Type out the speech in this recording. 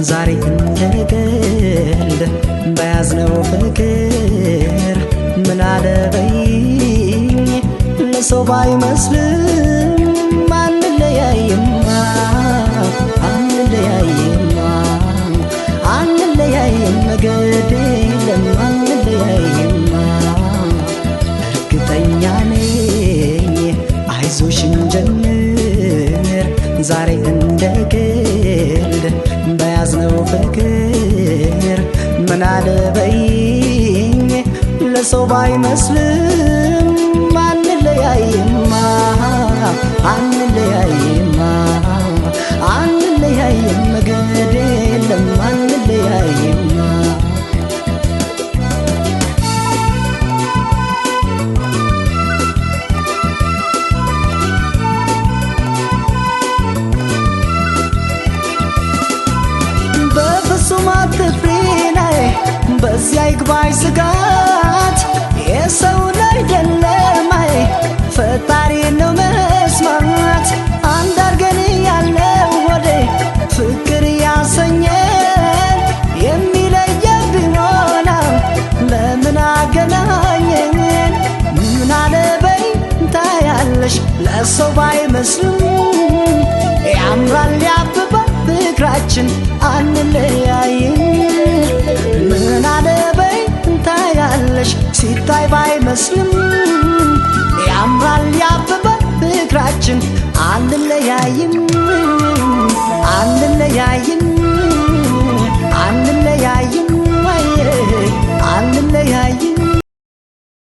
ዛሬ እንደቀልድ በያዝነው ፍቅር ምን አለበይኝ ለሰው ባይመስልም አንለያይማ አንለያይም ግድ የለም አንለያይማ እርግጠኛ ነኝ አይዞሽ እንጀምር ዛሬ እንደቀልድ በያዝነው ፍቅር ምን አለበይኝ ለሰው ባይመስልም አንለያይማ አንለያይም ግድ የለም አንለያይማ በፍጹም አትፍሪ ነይ በዚያ ይግባሽ ስጋት የሰውን አይደለም አይ ፈጣሪ ነው መስማት አንድ አርገን ያለው ወደ ፍቅር ያሰኘን የሚለየን ቢሆን ለምን አገናኘን ምን አለበይ ታያለሽ ለሰው ባይመስልም ያምራል ያብባል ፍቅራችን አንለያይም ምን አለበይ ታያለሽ ሲታይ ባይመስልም ያምራል ያብባል ፍቅራችን አንለያይም አንለያይም